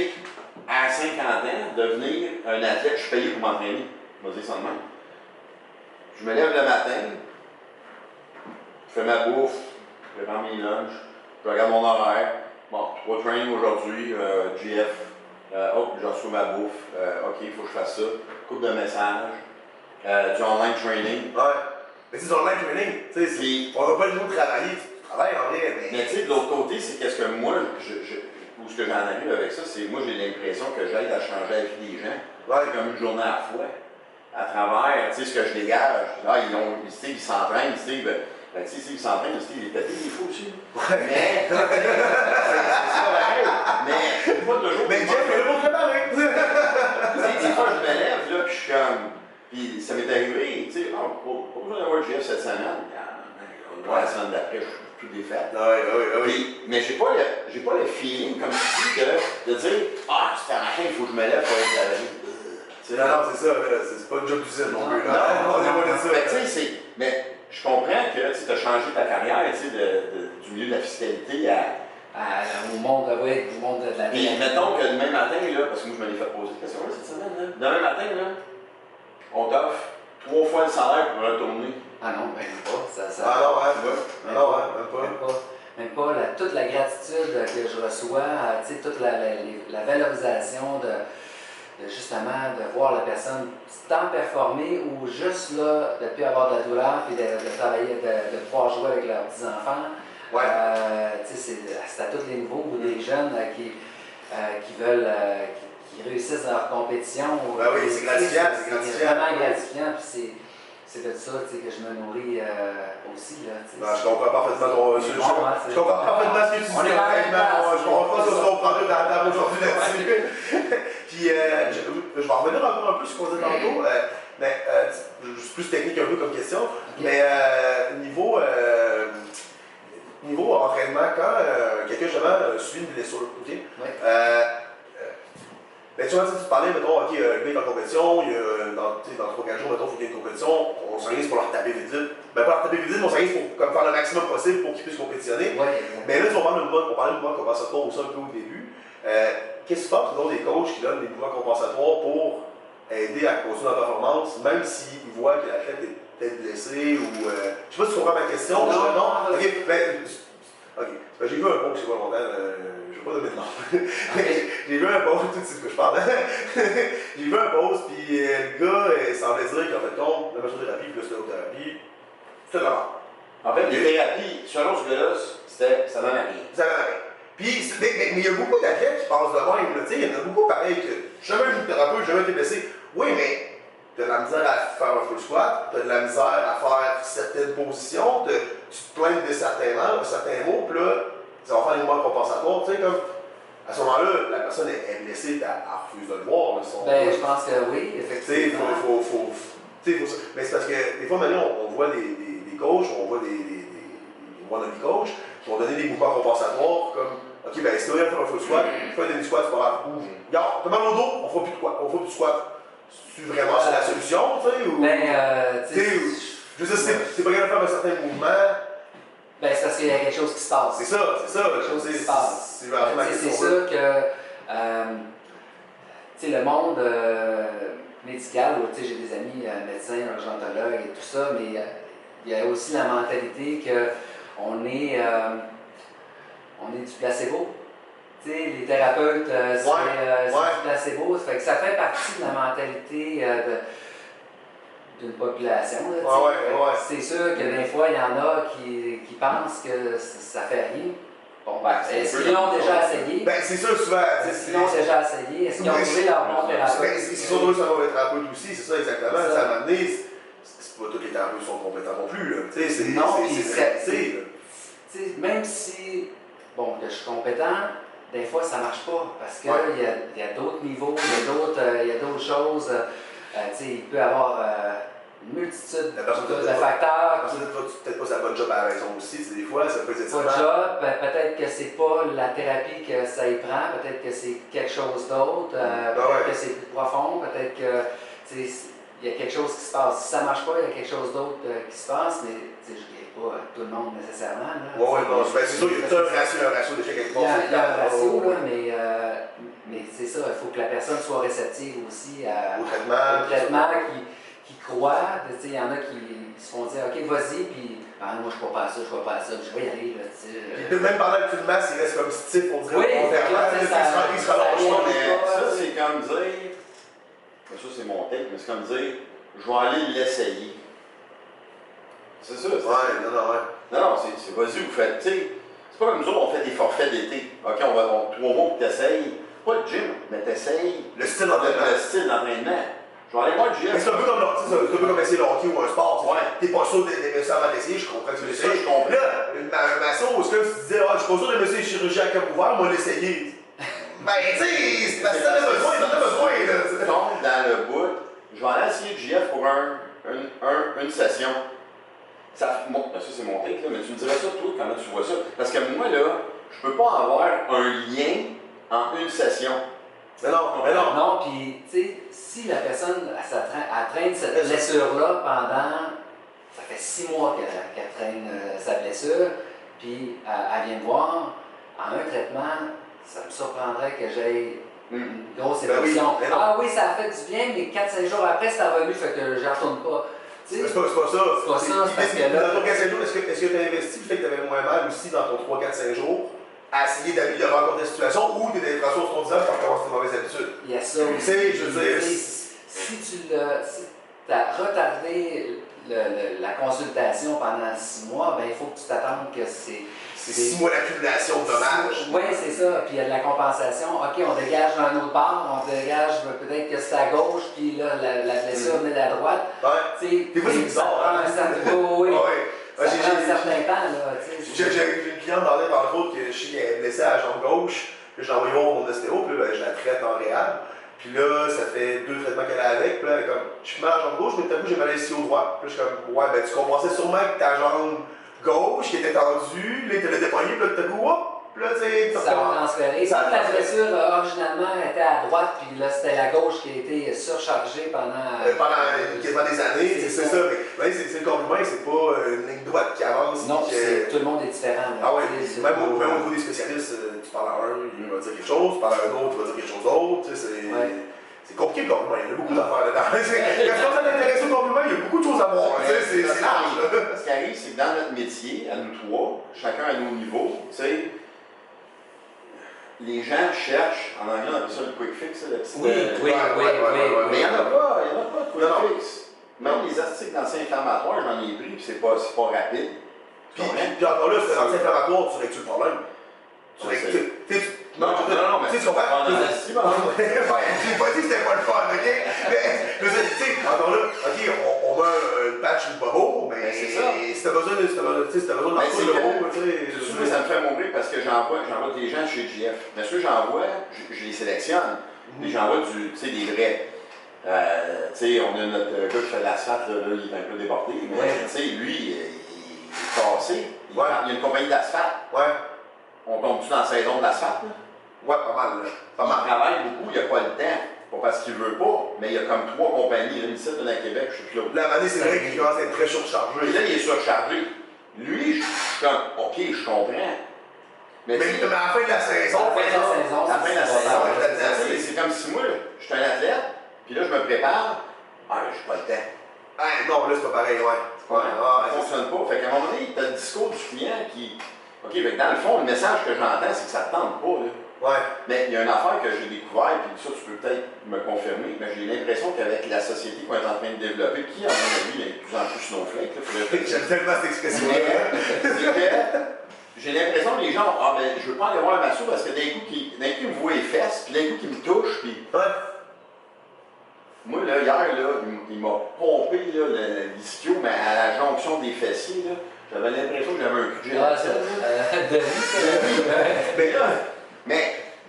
C: à 50 ans, devenir un athlète, je suis payé pour m'entraîner. Je vais dire ça de même. Je me lève le matin, je fais ma bouffe, je prends mes lunchs, je regarde mon horaire. Bon, 3 trainings aujourd'hui, GF. Je reçois ma bouffe. OK, il faut que je fasse ça. Coupe de messages. Du online training.
A: Ouais. Mais c'est du online training. Tu sais, on n'a pas le niveau de travailler. Tu travailles en vrai.
C: Mais tu sais, de l'autre côté, c'est qu'est-ce que moi, ou ce que j'en arrive avec ça, c'est moi, j'ai l'impression que j'aide à changer la vie des gens.
A: Ouais.
C: C'est comme une journée à la fois. À travers, tu sais, ce que je dégage. Là, ils s'entraînent, tu sais, ben, tu sais, ils s'entraînent, il est pété des fois aussi.
A: Ouais.
C: Mais, c'est ça, pareil. Mais, pas toujours.
A: Mais Jeff, il est pas préparé.
C: Tu sais, des fois, je me lève, là, puis je suis comme. Puis ça m'est arrivé, tu sais, pas besoin d'avoir le GF cette semaine. La semaine d'après, je suis tout défait.
A: Oui.
C: Mais j'ai pas le feeling, comme tu dis, de dire, ah, c'est un matin, il faut que je me lève pour être travailler.
A: Non, c'est ça, c'est pas une job d'usine non plus.
C: Non, mais je comprends que tu as changé ta carrière du milieu de la fiscalité
B: au monde, oui, du monde de la vie.
C: Puis mettons que demain matin, là, parce que moi je me l'ai fait poser cette question-là cette semaine, là. Demain matin, là, on t'offre 3 fois le salaire pour retourner.
B: Ah non, même pas.
A: Ah non, même pas.
B: Même pas toute la gratitude que je reçois, tu sais, toute la valorisation de justement de voir la personne tant performer ou juste là, de ne plus avoir de la douleur puis de travailler, de pouvoir jouer avec leurs petits-enfants.
A: Ouais.
B: C'est à tous les niveaux, ou des jeunes qui veulent, qui réussissent dans leur compétition.
A: Ben oui, c'est gratifiant, c'est gratifiant.
B: C'est vraiment gratifiant, puis c'est de ça que je me nourris aussi. Là,
A: ben, je comprends parfaitement ton sujet. Je comprends parfaitement ce que tu dis. Je comprends pas ce qu'on prendrait dans la table aujourd'hui là-dessus. Puis, je vais revenir encore un peu sur ce qu'on disait tantôt. C'est plus technique un peu comme question. Okay. Mais niveau entraînement, quand quelqu'un justement subit une blessure, OK?
B: Oui.
A: Ben, tu vois, tu parlais, mettons, OK, le gars est en compétition, dans 3-4 jours, mettons, il faut qu'il y ait une compétition, on s'organise pour leur taper vite. Ben, pas leur taper vite, mais on s'organise pour faire le maximum possible pour qu'ils puissent compétitionner.
B: Ouais.
A: Mais là, on parlait de mouvement compensatoire aussi un peu au début. Qu'est-ce que tu penses que des coachs qui donnent des mouvements compensatoires pour aider à continuer la performance, même s'ils voient que l'athlète est peut-être blessé ou. Je sais pas si tu comprends ma question. Non. OK. Ben, j'ai vu un coach, c'est pas longtemps. Je vais pas donner de nom. J'ai vu un post, tu sais de ce que je parle. J'ai vu un post, puis le gars semblait dire qu'en fait, compte, la massothérapie plus l'ostéothérapie, c'était de la mort.
C: En fait, les thérapies, selon ce gars-là, ça donne à rien.
A: Ça donne à rien. Puis, mais il y a beaucoup d'athlètes qui pensent de même. Il y en a beaucoup pareil que jamais un thérapeute, jamais été blessé. Oui, mais tu as de la misère à faire un full squat, tu as de la misère à faire certaines positions, tu te plains de certains mots, puis là, ça va faire des mouvements compensatoires. Tu sais, comme à ce moment-là, la personne est blessée, elle refuse de le voir.
B: Ben, je pense que oui, effectivement.
A: Mais c'est parce que des fois, maintenant, on voit des coachs, on voit des wannabe coachs qui vont donner des mouvements compensatoires comme OK, ben, si tu veux faire un full squat, fais un demi-squat, c'est pas grave. Regarde, t'as mal au dos, on fera plus de squat. C'est vraiment la solution, tu sais? Ou... je veux dire, c'est pas grave de faire un certain mouvement.
B: Ben, c'est parce qu'il y a quelque chose qui se passe.
A: C'est ça.
B: Quelque chose qui se passe. C'est sûr que, tu sais, le monde médical, où j'ai des amis médecins, urgentologues et tout ça, mais il y a aussi la mentalité qu'on est du placebo. Tu sais, les thérapeutes, c'est du placebo. Ça fait que ça fait partie de la mentalité d'une population. Là, c'est sûr que des fois, il y en a qui pensent que ça fait rien. Bon, est-ce qu'ils l'ont déjà essayé?
A: Ben, c'est ça, souvent.
B: Est-ce qu'ils l'ont déjà essayé? Est-ce qu'ils ont trouvé leur bon thérapeute?
A: Ils sont trouvés sur leur thérapeute aussi, c'est ça exactement. Ça m'a amené, c'est pas tous les thérapeutes sont compétents non plus.
B: Même si, bon, que je suis compétent, des fois ça marche pas parce qu'il y a d'autres niveaux, il y a d'autres choses. Il peut y avoir une multitude de facteurs.
A: Peut-être pas sa bonne job à la maison aussi, des fois, ça peut être
B: pas de job, peut-être que c'est pas la thérapie que ça y prend, peut-être que c'est quelque chose d'autre, peut-être que c'est plus profond, peut-être que il y a quelque chose qui se passe. Si ça marche pas, il y a quelque chose d'autre qui se passe, mais je ne dirais pas tout le monde nécessairement.
A: Oui, non, c'est sûr, il y a un ratio d'échec quelque part.
B: Il y a un ratio, mais c'est ça, il faut que la personne soit réceptive aussi au traitement qui croit. Il y en a qui se font dire, OK, vas-y, puis moi je ne crois pas à ça, je vais y aller.
A: Puis même pendant que tu le masses, il reste comme stiff, on dirait.
B: Oui,
A: il se relâche pas.
C: Ça, c'est comme dire. Ça, c'est mon take, mais c'est comme dire, je vais aller l'essayer. C'est ça. Non, c'est vas-y, vous faites, tu sais, c'est pas comme nous autres, on fait des forfaits d'été. OK, on va 3 mois pour t'essayes, pas le gym, mais t'essayes
A: le style d'entraînement.
C: Je vais aller voir le gym.
A: Mais c'est un peu comme essayer le hockey ou un sport. T'es pas sûr d'aimer ça avant d'essayer, je comprends que tu l'essayes. Là, un maçon, c'est comme si tu disais, je suis pas sûr d'aimer ça les chirurgiens à cœur ouvert, moi l'essayer. Ben, tu sais, c'est parce que t'en as besoin, là.
C: Tu tombes dans le bout, je vais aller essayer GF pour une session. Ça, c'est mon take, là, mais tu me dirais ça, toi, comment tu vois ça? Parce que moi, là, je peux pas avoir un lien en une session.
A: Mais non.
B: Non, puis, tu sais, si la personne, elle traîne cette blessure-là pendant, ça fait 6 mois qu'elle traîne sa blessure, puis elle vient me voir, en un traitement, ça me surprendrait que j'aie une grosse évolution. Oui, ça a fait du bien, mais 4-5 jours après, c'est revenu, fait que je ne retourne pas.
A: C'est pas ça.
B: C'est pas ça, c'est parce que là...
A: Dans ton 4-5 jours, est-ce que tu as investi le fait que tu avais moins mal aussi dans ton 3-4-5 jours à essayer d'améliorer encore ta situation ou tu es dans les transformations sur ton visage pour commencer tes mauvaises habitudes?
B: Il y a ça aussi. Je veux dire, si tu as retardé la consultation pendant 6 mois, ben il faut que tu t'attendes que c'est
A: 6 mois d'accumulation de dommages.
B: Oui, c'est ça. Puis il y a de la compensation. OK, on dégage d'un autre bord, on dégage peut-être que c'est à gauche, puis là, la blessure venait à droite.
A: Des fois, c'est bizarre.
B: Ça prend un certain temps.
A: J'ai une cliente dans l'aide, entre autres, que je sais qu'elle est blessée à la jambe gauche, que j'ai envoyé voir mon ostéo, puis là, je la traite en réhab. Puis là, ça fait 2 traitements qu'elle a avec, puis là, elle est comme, je suis mal à la jambe gauche, mais tout à coup, j'ai mal ici au droit. Puis là, je suis comme, ouais, ben tu compensais sûrement que ta jambe gauche qui était tendue, là, il te l'a dépogné, puis là, tout à coup, hop! Là,
B: ça a transféré. La blessure, originalement, était à droite, puis là, c'était la gauche qui a été surchargée pendant
A: quasiment des années. C'est ça. Mais c'est le corps humain, c'est pas une ligne droite qui avance.
B: Non, tout le monde est différent.
A: Ah oui, même au niveau des spécialistes, tu parles à un, il va dire quelque chose, tu parles à un autre, il va dire quelque chose d'autre. C'est compliqué le corps humain, il y a beaucoup d'affaires dedans. Quand je commence à t'intéresser au corps humain, il y a beaucoup de choses à voir. C'est large.
C: Ce qui arrive, c'est que dans notre métier, à nous trois, chacun à nos niveaux, tu sais, les gens cherchent, en anglais on appelle ça le quick fix, le petit.
B: Oui.
C: Mais il n'y en a pas de quick fix. Même les articles d'anti-inflammatoires, j'en ai pris, puis c'est pas rapide.
A: Puis encore là, c'est anti-inflammatoire, tu règles le problème. Non, mais tu comprends? J'ai pas dit que c'était pas le fun, ok? Mais, tu sais, encore là, ok, on met un patch ou pas beau, mais
C: c'est ça.
A: Si t'as besoin d'en faire le beau, tu sais.
C: Ça me fait mourir parce que j'envoie des gens chez GF. Mais ceux que j'envoie, je les sélectionne. Et j'envoie des vrais. Tu sais, on a notre gars qui fait de l'asphalte, là, il est un peu débordé, mais tu sais, lui, il est cassé. Il y a une compagnie d'asphalte. On tombe-tu dans la saison de l'asphalte?
A: Ouais, pas mal.
C: Il travaille beaucoup, il n'a pas le temps. Pas parce qu'il veut pas, mais il y a comme 3 compagnies, une ici, une à Québec, je suis plus là.
A: La année, c'est vrai qu'il commence à être très surchargé.
C: Et là, il est surchargé. Lui, je suis comme, OK, je comprends. Mais à
A: la fin de la saison,
C: c'est comme si moi, je suis un athlète, puis là, je me prépare, j'ai pas le temps.
A: Non, là, c'est pas pareil,
C: ça fonctionne pas. Fait qu'à un moment donné, tu as le discours du client qui. OK, fait que dans le fond, le message que j'entends, c'est que ça ne te tente pas, là. Mais il y a une affaire que j'ai découvert, puis ça, tu peux peut-être me confirmer, mais j'ai l'impression qu'avec la société qu'on est en train de développer, qui, à mon avis, est de plus en plus snowflake,
A: j'aime tellement cette expression-là.
C: C'est que j'ai l'impression que les gens, ah ben, je veux pas aller voir un masso parce que d'un coup, il me voit les fesses, puis d'un coup, il me touche, puis.
A: Ouais.
C: Moi, là, hier, là, il m'a pompé l'ischio, mais à la jonction des fessiers, là, j'avais l'impression que j'avais un cul de
B: Ah, ça,
C: mais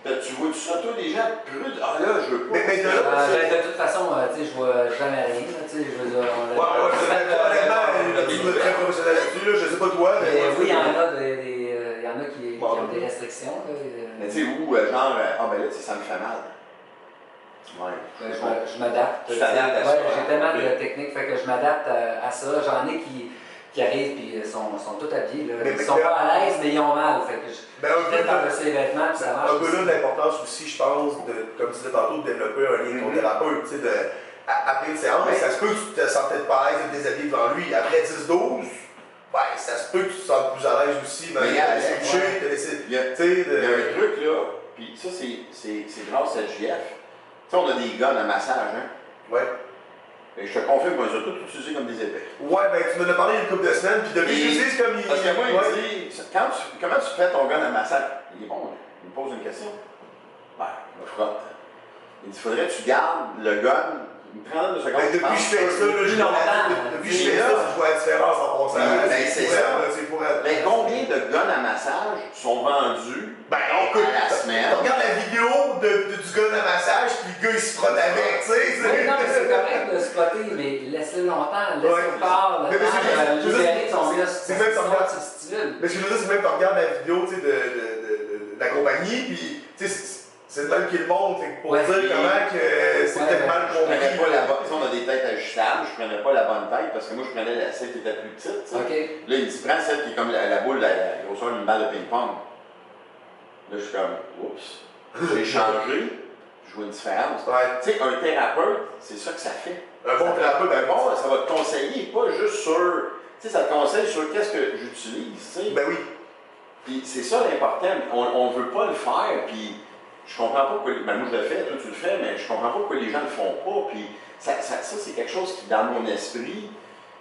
C: tu vois tout ça, toi, des gens prudes, ah là, je veux pas.
A: Mais de là,
B: de toute façon, tu sais, je vois jamais rien, tu sais, je veux dire.
A: honnêtement, tu es très professionnel là-dessus, là, je sais pas toi.
B: Mais oui, il y en a qui ont des restrictions.
C: Mais tu sais, où, genre, ah ben là, tu sais, ça me fait mal. Ouais.
B: Je m'adapte.
C: Tu t'adaptes à ça.
B: Ouais, j'ai tellement de techniques, fait que je m'adapte à ça. J'en ai qui arrivent et sont tout habillés. Là. Ils sont pas à l'aise, mais ils ont mal. Fait que je fais par-dessus les vêtements, puis ça marche.
A: Un peu là de l'importance aussi, je pense, comme tu disais tantôt, de développer un lien avec ton thérapeute. Tu sais, après une séance, ça se peut que tu te sens peut-être pas à l'aise de te déshabiller devant lui. Après 10-12, ben, ça se peut que tu te sentes plus à l'aise aussi. Mais il y a un
C: truc là, puis ça c'est grâce à JF. Tu sais, on a des guns à massage, hein?
A: Ouais.
C: Et je te confirme qu'on les a tous utilisés comme des épées.
A: Ouais, ben tu m'en as parlé il y a une couple de semaines, puis depuis que je sais, c'est comme il.
C: Parce que moi, il me dit, comment tu fais ton gun à massage? Il est bon, il me pose une question. Ben, je crois. Il dit, faudrait que tu gardes le gun une trentaine de secondes.
A: Ben, depuis que je fais ça, depuis que je fais ça, je vois la différence en passant.
C: Ben, c'est ça. Mais
A: Ben,
C: combien de guns à massage sont vendus à la semaine?
A: Regarde la vidéo du gun à massage, puis le gars il se frotte avec, tu sais.
B: Oui, non, mais c'est correct de se frotter, mais laisse-le longtemps, laisse-le faire, le temps de libérer ton gars sur le style.
A: Mais ce que je veux dire, c'est même que tu regardes la vidéo de la compagnie, puis tu sais, c'est le même qui le montre, pour dire comment que c'est peut-être mal compris.
C: On a des têtes ajustables, je prenais pas la bonne tête parce que moi je prenais celle qui était plus petite.
B: Okay.
C: Là, il me dit prends celle qui est comme la boule, la grosseur d'une balle de ping-pong. Là, je suis comme oups. J'ai changé, je vois une différence. Tu sais, un thérapeute, c'est ça que ça fait.
A: Un bon thérapeute,
C: ça va te conseiller, pas juste sur. Tu sais, ça te conseille sur qu'est-ce que j'utilise, tu sais.
A: Ben oui.
C: Puis c'est ça l'important. On veut pas le faire, puis. Je comprends pas pourquoi. Ben moi je le fais, toi tu le fais, mais je comprends pas pourquoi les gens le font pas. Puis ça c'est quelque chose qui, dans mon esprit,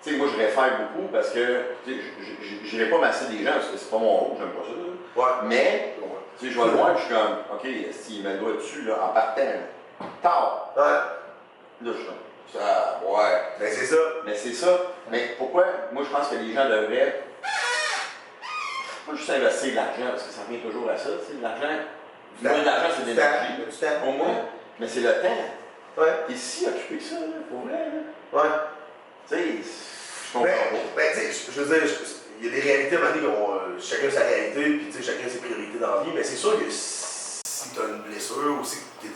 C: tu sais, moi je réfère beaucoup parce que je n'irai pas masser des gens parce que c'est pas mon rôle, j'aime pas ça. Là.
A: Ouais.
C: Mais, tu sais, je vais le voir, je suis comme, ok, s'il met le doigt dessus, là, en partant, tard.
A: Ouais.
C: Là, je suis comme, ça, ouais.
A: Ben c'est ça.
C: Mais c'est ça. Mais pourquoi, moi je pense que les gens devraient pas juste investir de l'argent, parce que ça revient toujours à ça, tu sais, l'argent. Moi, l'argent, c'est de l'énergie. Au moins, mais c'est le temps.
A: Ouais.
C: Et si occupé que ça, là, pour vrai, là.
A: Ouais.
C: Tu sais, je comprends pas.
A: Ben, tu sais, je veux dire, il y a des réalités à un moment donné, chacun sa réalité, puis tu sais, chacun ses priorités dans la vie, mais c'est sûr que si tu as une blessure ou si tu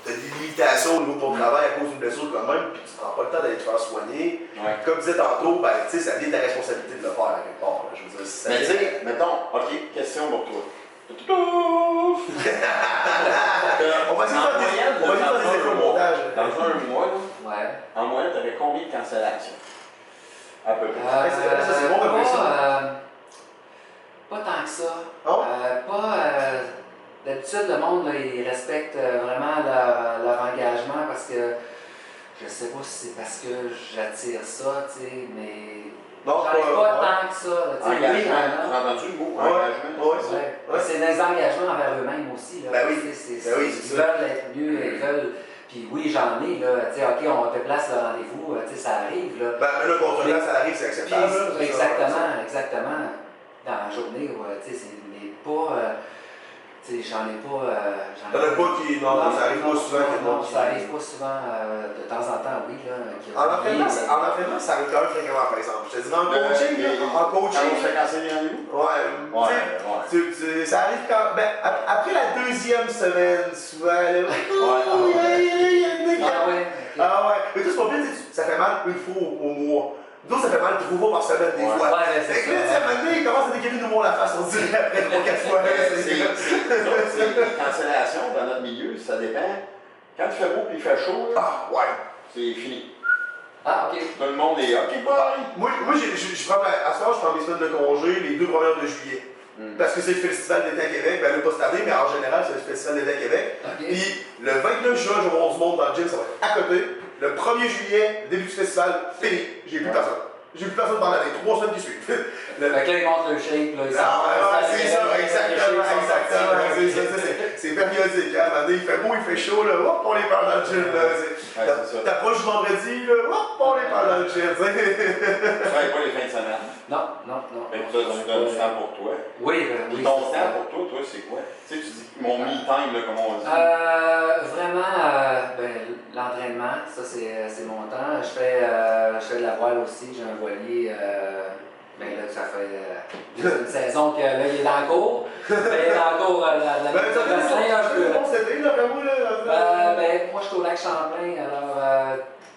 A: as des limitations au niveau de ton travail à cause d'une blessure quand même, puis tu ne prends pas le temps d'aller te faire soigner, comme je disais tantôt, ben, tu sais, ça vient de ta responsabilité de le faire à quelque part. Je veux dire,
C: mais tu sais, mettons, ok, question pour toi.
A: On va essayer de faire des effets au montage.
C: Dans un mois,
B: ouais.
C: En moyenne, tu avais combien de cancellations? À peu près.
A: Ça, c'est bon comme ça.
B: Pas tant que ça.
A: Oh?
B: D'habitude, le monde, là, il respecte vraiment leur engagement parce que je sais pas si c'est parce que j'attire ça, tu sais, mais.
A: Non,
B: j'arrive pas tant que ça. Tu
C: as entendu le mot engagement?
B: Oui. C'est des engagements envers eux-mêmes aussi. Là.
A: Ben oui.
B: Ils veulent être mieux, ils veulent. Puis oui, j'en ai, là. Tu sais, OK, on te place le rendez-vous, tu sais, ça arrive, là.
A: Ben là, qu'on te place, ça arrive, c'est acceptable.
B: Exactement. Dans la journée, tu sais, mais pas. Tu sais, j'en ai pas.
A: T'en as pas qui. Non, ça arrive pas souvent.
B: Non, ça arrive pas souvent. De temps en temps, oui. Là,
A: en entraînement, ça arrive quand même fréquemment, par exemple. Je te dis, en coaching,
C: Quand on se fait canceller les rendez-vous?
A: Ouais. Ça arrive quand. Ben, après la deuxième semaine, souvent, là. Ah ouais. Mais tout, c'est pas bien, ça fait mal une fois au mois. Nous, ça fait mal 3 fois par semaine, des fois. Fait que là, à un moment donné, il commence à décrire nous la face, on dirait après 3-4 fois.
C: Les cancellations dans notre milieu, ça dépend. Quand il fait beau et il fait chaud, c'est fini.
B: Ah, OK.
C: Tout le monde est OK, bye!
A: Moi, je prends à ce moment, je prends mes semaines de congé les 2 premières de juillet. Parce que c'est le Festival d'été à Québec, ben là, pas cette année, mais en général, c'est le Festival d'été à Québec. Puis le 29 juin, je vais avoir du monde dans le gym, ça va être à côté. Le 1er juillet, début du festival, fini. J'ai plus personne. j'ai plus personne pendant les 3 semaines qui suivent.
B: Fait que là, ils montrent le shape, là, ils
A: c'est ça, exactement. C'est périodique, hein. À un moment donné, il fait beau, il fait chaud, là, hop, on les perd dans le gym, là. T'approches du vendredi, là, hop, on les perd dans le gym, tu
C: travailles pas les fins de semaine.
B: Non.
C: Fait que ça, tu donnes du temps pour toi.
B: Oui,
C: Puis ton temps pour toi, c'est quoi? Tu sais, tu dis mon me-time, là, comme on dit.
B: Vraiment, l'entraînement, ça c'est mon temps. Je fais de la voile aussi, j'ai un voilier. Là, ça fait une saison que là, il est dans le cours. Il est dans le cours de la bassin un peu. Moi, je suis au lac Champlain, alors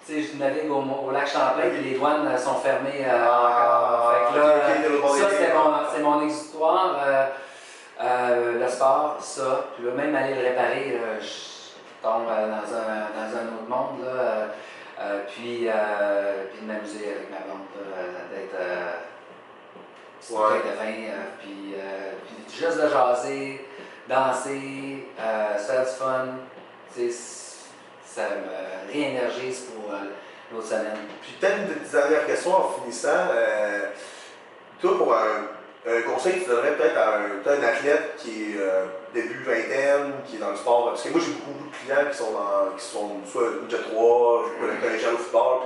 B: je navigue au lac Champlain et les douanes sont fermées encore. Fait que là, ça, c'est mon exutoire. Le sport, ça. Puis là, même aller le réparer, je tombe dans un autre monde. Là, puis de m'amuser avec ma blonde, d'être de vin, puis juste de jaser, danser, se faire du fun. Ça me réénergise pour l'autre semaine.
A: Puis peut-être une petite dernière question en finissant. Toi, pour un conseil que tu donnerais peut-être à un athlète qui est début vingtaine, qui est dans le sport, parce que moi j'ai beaucoup de clients qui sont soit Jet 3, le collégial au football.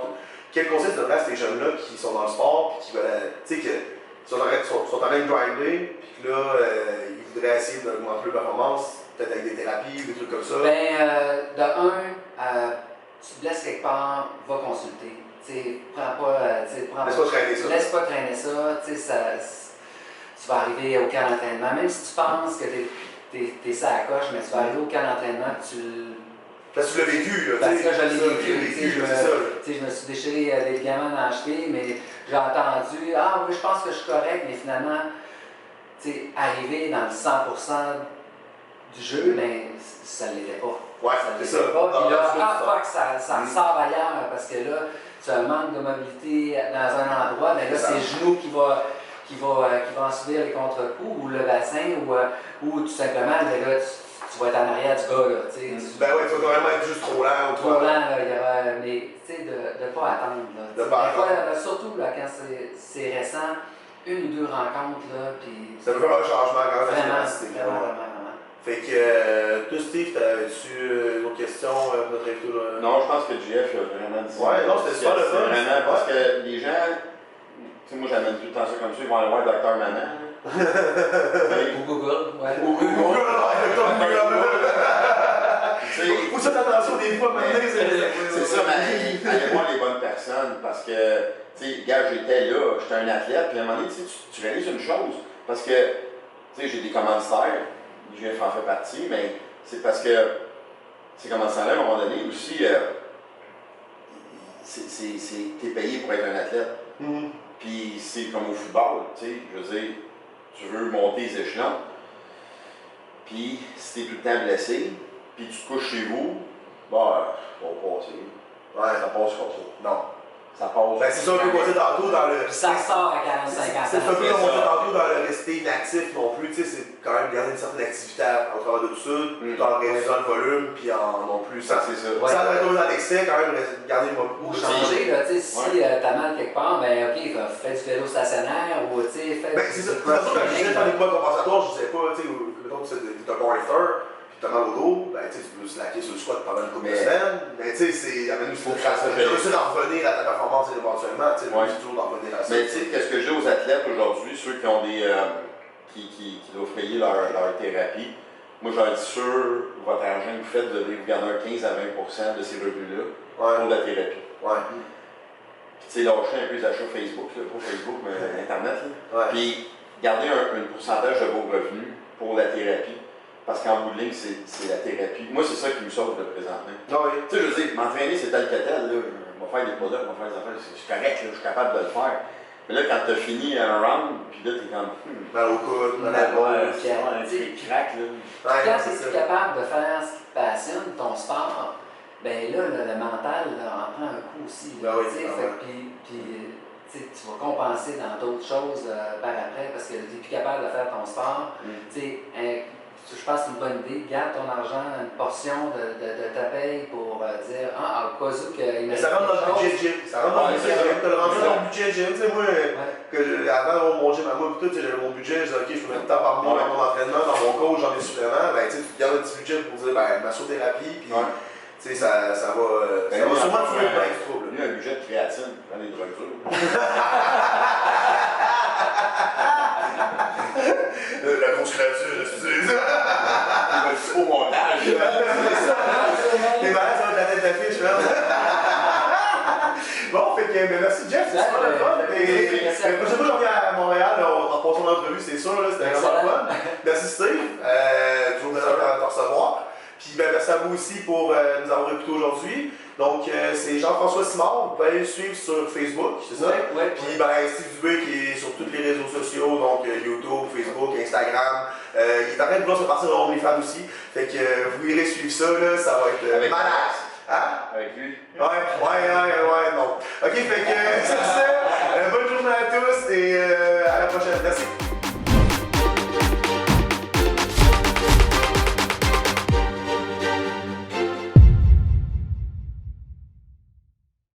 A: Quel conseil tu donnerais à ces jeunes-là qui sont dans le sport, puis qui veulent, tu sais, qui sont en train de grinder, puis que là, ils voudraient essayer d'augmenter leur performance, peut-être avec des thérapies, des trucs comme ça?
B: Tu te blesses quelque part, va consulter. Laisse pas traîner ça. Tu vas arriver au camp d'entraînement, même si tu penses que t'es ça à la coche, mais tu vas arriver au camp d'entraînement,
A: parce que tu l'as vécu, là.
B: Parce que je l'ai vécu. Je me suis déchiré des ligaments dans la cheville, mais j'ai entendu, ah oui, je pense que je suis correct, mais finalement, arriver dans le 100% du jeu, mais ça ne l'était pas.
A: Ouais,
B: c'est
A: ça.
B: Puis là, ça ressort ailleurs, parce que là, tu as un manque de mobilité dans un endroit, mais là, c'est le genou qui va en subir les contre-coups, ou le bassin, ou tout simplement, là, tu vas être en arrière du gars, là, tu sais.
A: Ben ouais, tu vas vraiment être juste trop lent.
B: Trop lent, là, il y aura, mais tu sais, de ne pas attendre, là.
A: De pas attendre.
B: Surtout, là, quand c'est récent, 1 ou 2 rencontres, là, puis...
A: Ça peut faire un changement quand même.
B: Vraiment.
A: Fait que, toi, Steve, t'avais-tu une autre question, notre invité?
C: Non, je pense que JF a vraiment dit.
A: Ouais, non, c'était super le fun.
C: Vraiment, parce que les gens, tu sais, moi j'amène tout le temps ça comme ça, ils vont aller voir le docteur Maman.
B: Ou Google, ouais.
A: Ou Google, il faut faire attention des fois, maintenant.
C: C'est ça, mais allez voir les bonnes personnes, parce que, tu sais, gars, j'étais là, j'étais un athlète, puis à un moment donné, tu réalises une chose, parce que, tu sais, j'ai des commanditaires. JF en fait partie, mais c'est parce que ces commanditaires-là, à un moment donné, aussi, t'es payé pour être un athlète. Puis c'est comme au football, tu sais, je veux dire, tu veux monter les échelons, puis si t'es tout le temps blessé, puis tu te couches chez vous, bah, ça va passer.
A: Ouais.
C: Ça passe comme ça.
A: Non.
C: Ça passe.
A: Ben, c'est ça qu'on disait tantôt dans le.
B: Ça sort à 45 ans.
A: C'est un peu comme on disait tantôt dans le rester inactif non plus, tu sais, c'est quand même garder une certaine activité au travers de tout ça, tout en réduisant le volume, puis en non plus.
C: Ça, c'est ça.
A: Sans être dans l'excès, quand même, garder le volume.
B: Ou changer, là, tu sais, si t'as mal quelque part, ben ok, fais du vélo stationnaire, ou tu sais, fais.
A: Ben, c'est ça. Quand je disais faire des poids compensatoires, je disais pas, tu sais, mettons que t'es un powerlifter, puis t'as mal au dos, ben, tu sais, tu peux slacker sur le squat pendant une couple de semaines, mais tu sais, c'est. Il faut réussir d'en revenir à ta performance éventuellement, tu sais, c'est toujours d'en revenir à ça.
C: Mais tu sais, qu'est-ce que je dis aux athlètes aujourd'hui, ceux qui ont des. qui doivent payer leur thérapie, moi je leur dis sur votre argent que vous faites, vous devez vous garder un 15 à 20% de ces revenus-là pour la thérapie. Puis tu sais, lâcher un peu les achats Facebook, là, pas Facebook, mais Internet. Là. Puis garder un pourcentage de vos revenus pour la thérapie. Parce qu'en bout de ligne, c'est la thérapie. Moi, c'est ça qui me sauve de présentement. Tu sais, je veux dire, m'entraîner, c'est tel que tel, là, je vais faire des produits, je vais faire des affaires, c'est correct, là, je suis capable de le faire. Mais là, quand tu as fini un round, puis là, t'es comme.
A: Mal au coude, mal à la
C: un petit crack, là.
B: Quand tu es capable de faire ce qui te passionne, ton sport, ben là, le mental là, en prend un coup aussi. Puis tu vas compenser dans d'autres choses par après parce que tu n'es plus capable de faire ton sport. Tu je pense que c'est une bonne idée. Garde ton argent, une portion de ta paye pour dire, au cas où qu'il
A: mais ça rentre dans le budget gym. Ça rentre dans le budget gym. Tu le rentres dans le budget gym. Tu sais, moi, avant d'avoir mon gym à moi, tout, j'avais mon budget. Je disais, OK, je peux mettre tant par mois dans mon entraînement, dans mon coach, j'en ai supplément. Ben, tu sais, tu gardes un petit budget pour dire, ben, massothérapie, puis. Tu sais, ça va sûrement trouver plein de troubles.
C: Il y a un budget de créatine, prends des drogues dures.
A: La grosse créature, excusez.
C: Le faux montage.
A: T'es malade, ça va être la tête d'affiche, là. Bon, fait que merci Jeff, c'est super le fun. La prochaine fois que je reviens à Montréal, on va passer l'entrevue, c'est sûr, c'était vraiment le fun. Merci Steve, toujours plaisir de te recevoir. Puis ben, merci à vous aussi pour nous avoir écoutés aujourd'hui. Donc c'est Jean-François Simard, vous pouvez aller le suivre sur Facebook, c'est ça?
B: Oui.
A: Puis ben, Steve Dubé qui est sur tous les réseaux sociaux, donc YouTube, Facebook, Instagram. Il est en train de vouloir se partir de OnlyFans aussi. Fait que vous irez suivre ça, là, ça va être malade. Hein?
C: Avec lui.
A: Ouais, non. Ok, fait que c'est ça. Bonne journée à tous et à la prochaine. Merci.